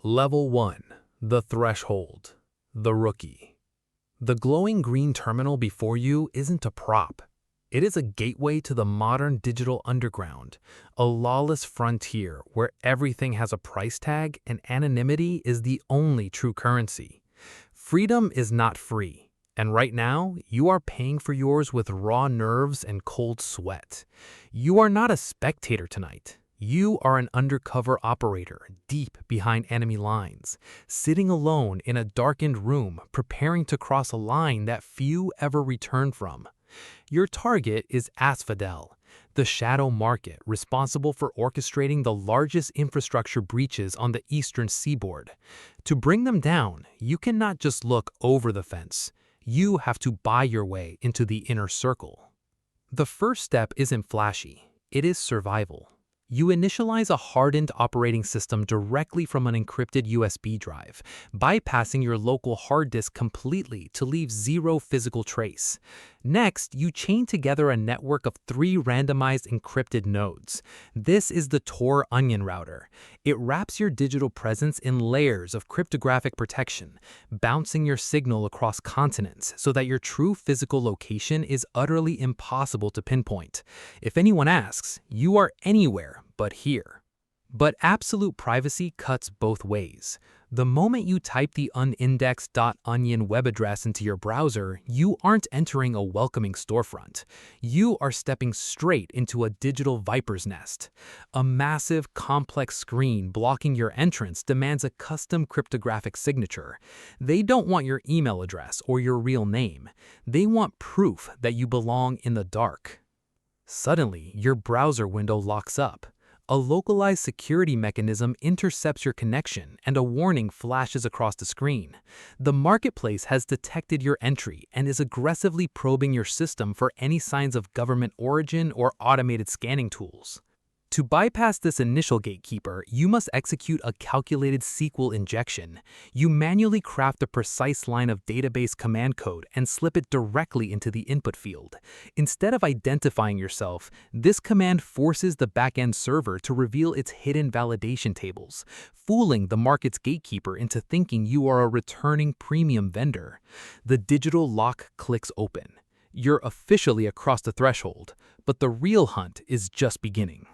Level 1. The Threshold. The Rookie. The glowing green terminal before you isn't a prop. It is a gateway to the modern digital underground, a lawless frontier where everything has a price tag and anonymity is the only true currency. Freedom is not free, and right now, you are paying for yours with raw nerves and cold sweat. You are not a spectator tonight. You are an undercover operator deep behind enemy lines, sitting alone in a darkened room preparing to cross a line that few ever return from. Your target is Asphodel, the shadow market responsible for orchestrating the largest infrastructure breaches on the eastern seaboard. To bring them down, you cannot just look over the fence. You have to buy your way into the inner circle. The first step isn't flashy. It is survival. You initialize a hardened operating system directly from an encrypted USB drive, bypassing your local hard disk completely to leave zero physical trace. Next, you chain together a network of 3 randomized encrypted nodes. This is the Tor onion router. It wraps your digital presence in layers of cryptographic protection, bouncing your signal across continents so that your true physical location is utterly impossible to pinpoint. If anyone asks, you are anywhere but here. But absolute privacy cuts both ways. The moment you type the unindexed.onion web address into your browser, you aren't entering a welcoming storefront. You are stepping straight into a digital viper's nest. A massive, complex screen blocking your entrance demands a custom cryptographic signature. They don't want your email address or your real name. They want proof that you belong in the dark. Suddenly, your browser window locks up. A localized security mechanism intercepts your connection and a warning flashes across the screen. The marketplace has detected your entry and is aggressively probing your system for any signs of government origin or automated scanning tools. To bypass this initial gatekeeper, you must execute a calculated SQL injection. You manually craft a precise line of database command code and slip it directly into the input field. Instead of identifying yourself, this command forces the backend server to reveal its hidden validation tables, fooling the market's gatekeeper into thinking you are a returning premium vendor. The digital lock clicks open. You're officially across the threshold, but the real hunt is just beginning.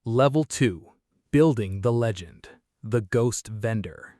Level 2. Building the Legend. The Ghost Vendor.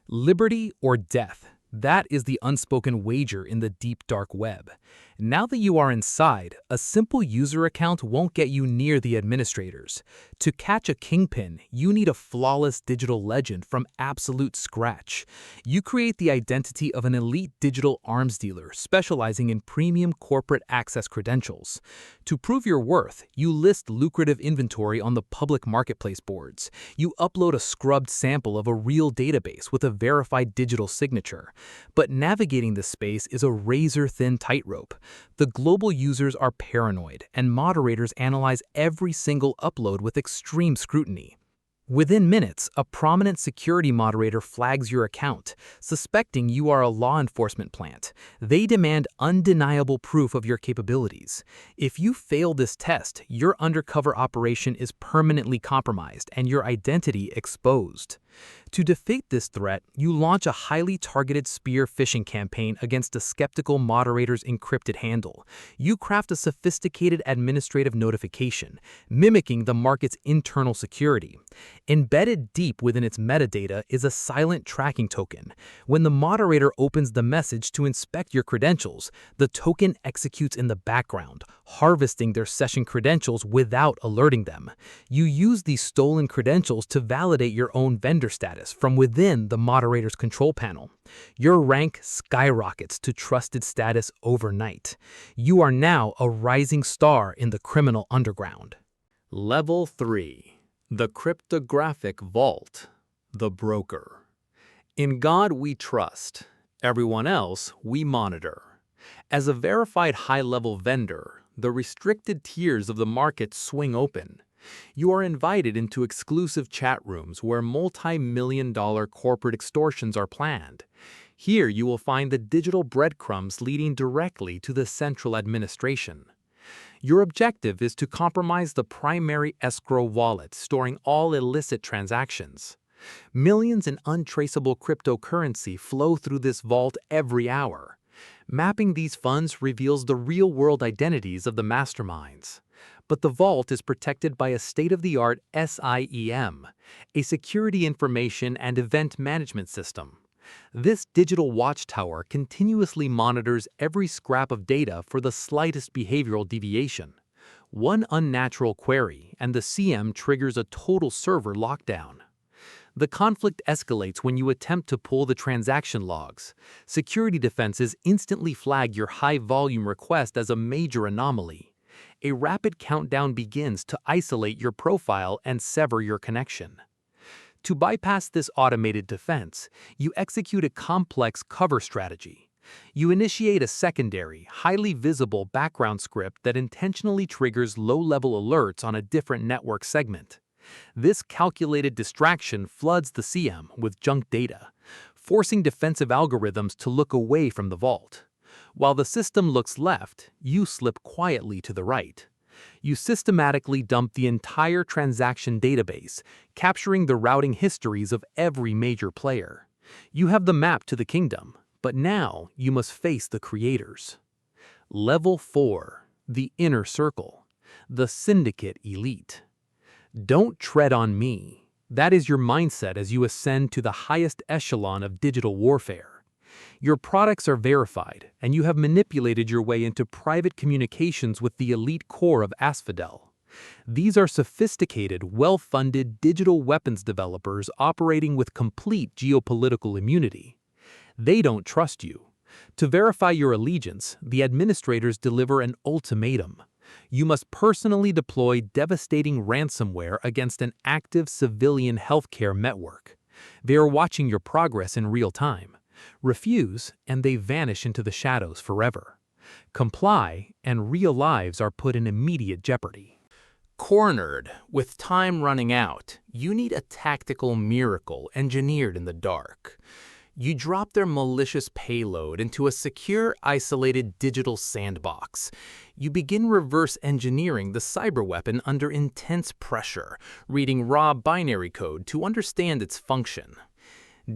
Liberty or death. That is the unspoken wager in the deep dark web. Now that you are inside, a simple user account won't get you near the administrators. To catch a kingpin, you need a flawless digital legend from absolute scratch. You create the identity of an elite digital arms dealer specializing in premium corporate access credentials. To prove your worth, you list lucrative inventory on the public marketplace boards. You upload a scrubbed sample of a real database with a verified digital signature. But navigating this space is a razor-thin tightrope. The global users are paranoid, and moderators analyze every single upload with extreme scrutiny. Within minutes, a prominent security moderator flags your account, suspecting you are a law enforcement plant. They demand undeniable proof of your capabilities. If you fail this test, your undercover operation is permanently compromised and your identity exposed. To defeat this threat, you launch a highly targeted spear phishing campaign against a skeptical moderator's encrypted handle. You craft a sophisticated administrative notification, mimicking the market's internal security. Embedded deep within its metadata is a silent tracking token. When the moderator opens the message to inspect your credentials, the token executes in the background, harvesting their session credentials without alerting them. You use these stolen credentials to validate your own vendor status from within the moderator's control panel. Your rank skyrockets to trusted status overnight. You are now a rising star in the criminal underground. Level 3. The Cryptographic Vault. The Broker. In God we trust. Everyone else we monitor. As a verified high-level vendor, the restricted tiers of the market swing open. You are invited into exclusive chat rooms where multi-million-dollar corporate extortions are planned. Here you will find the digital breadcrumbs leading directly to the central administration. Your objective is to compromise the primary escrow wallet storing all illicit transactions. Millions in untraceable cryptocurrency flow through this vault every hour. Mapping these funds reveals the real-world identities of the masterminds. But the vault is protected by a state-of-the-art SIEM, a security information and event management system. This digital watchtower continuously monitors every scrap of data for the slightest behavioral deviation. One unnatural query, and the SIEM triggers a total server lockdown. The conflict escalates when you attempt to pull the transaction logs. Security defenses instantly flag your high-volume request as a major anomaly. A rapid countdown begins to isolate your profile and sever your connection. To bypass this automated defense, you execute a complex cover strategy. You initiate a secondary, highly visible background script that intentionally triggers low-level alerts on a different network segment. This calculated distraction floods the SIEM with junk data, forcing defensive algorithms to look away from the vault. While the system looks left, you slip quietly to the right. You systematically dump the entire transaction database, capturing the routing histories of every major player. You have the map to the kingdom, but now you must face the creators. Level 4. The Inner Circle. The Syndicate Elite. Don't tread on me. That is your mindset as you ascend to the highest echelon of digital warfare. Your products are verified, and you have manipulated your way into private communications with the elite core of Asphodel. These are sophisticated, well-funded digital weapons developers operating with complete geopolitical immunity. They don't trust you. To verify your allegiance, the administrators deliver an ultimatum. You must personally deploy devastating ransomware against an active civilian healthcare network. They are watching your progress in real time. Refuse, and they vanish into the shadows forever. Comply, and real lives are put in immediate jeopardy. Cornered, with time running out, you need a tactical miracle engineered in the dark. You drop their malicious payload into a secure, isolated digital sandbox. You begin reverse engineering the cyber weapon under intense pressure, reading raw binary code to understand its function.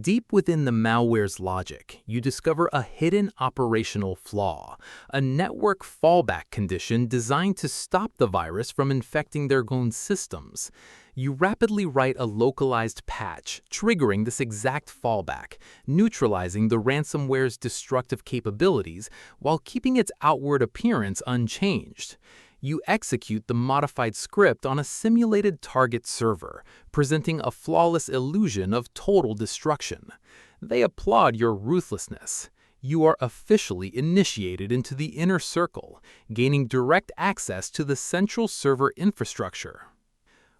Deep within the malware's logic, you discover a hidden operational flaw, a network fallback condition designed to stop the virus from infecting their own systems. You rapidly write a localized patch, triggering this exact fallback, neutralizing the ransomware's destructive capabilities while keeping its outward appearance unchanged. You execute the modified script on a simulated target server, presenting a flawless illusion of total destruction. They applaud your ruthlessness. You are officially initiated into the inner circle, gaining direct access to the central server infrastructure.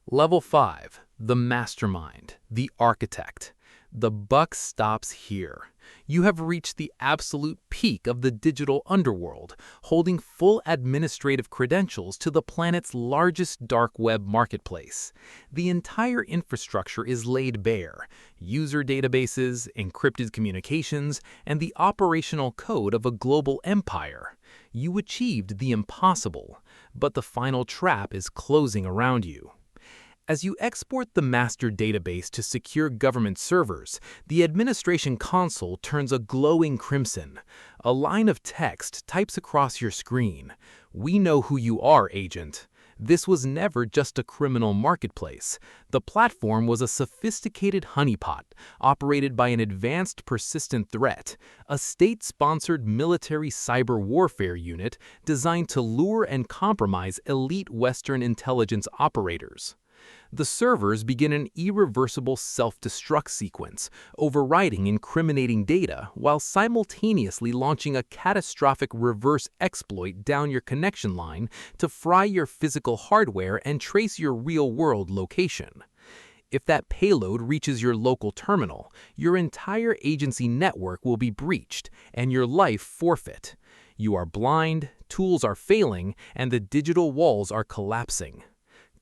Level 5. The Mastermind, the Architect. The buck stops here. You have reached the absolute peak of the digital underworld, holding full administrative credentials to the planet's largest dark web marketplace. The entire infrastructure is laid bare: user databases, encrypted communications, and the operational code of a global empire. You achieved the impossible, but the final trap is closing around you. As you export the master database to secure government servers, the administration console turns a glowing crimson. A line of text types across your screen. "We know who you are, agent." This was never just a criminal marketplace. The platform was a sophisticated honeypot, operated by an advanced persistent threat, a state-sponsored military cyber warfare unit designed to lure and compromise elite Western intelligence operators. The servers begin an irreversible self-destruct sequence, overwriting incriminating data while simultaneously launching a catastrophic reverse exploit down your connection line to fry your physical hardware and trace your real-world location. If that payload reaches your local terminal, your entire agency network will be breached and your life forfeit. You are blind, tools are failing, and the digital walls are collapsing.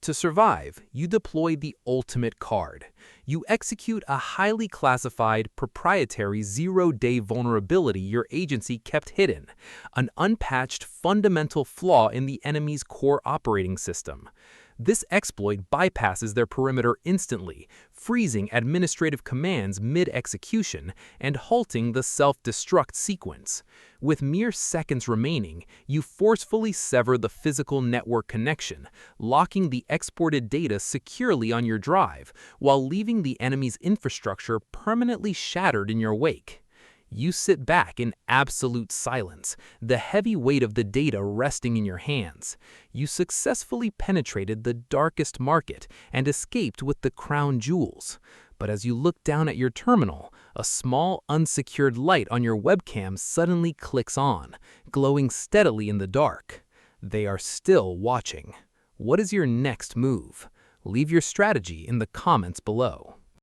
To survive, you deploy the ultimate card. You execute a highly classified, proprietary zero-day vulnerability your agency kept hidden, an unpatched fundamental flaw in the enemy's core operating system. This exploit bypasses their perimeter instantly, freezing administrative commands mid-execution and halting the self-destruct sequence. With mere seconds remaining, you forcefully sever the physical network connection, locking the exported data securely on your drive, while leaving the enemy's infrastructure permanently shattered in your wake. You sit back in absolute silence, the heavy weight of the data resting in your hands. You successfully penetrated the darkest market and escaped with the crown jewels. But as you look down at your terminal, a small unsecured light on your webcam suddenly clicks on, glowing steadily in the dark. They are still watching. What is your next move? Leave your strategy in the comments below.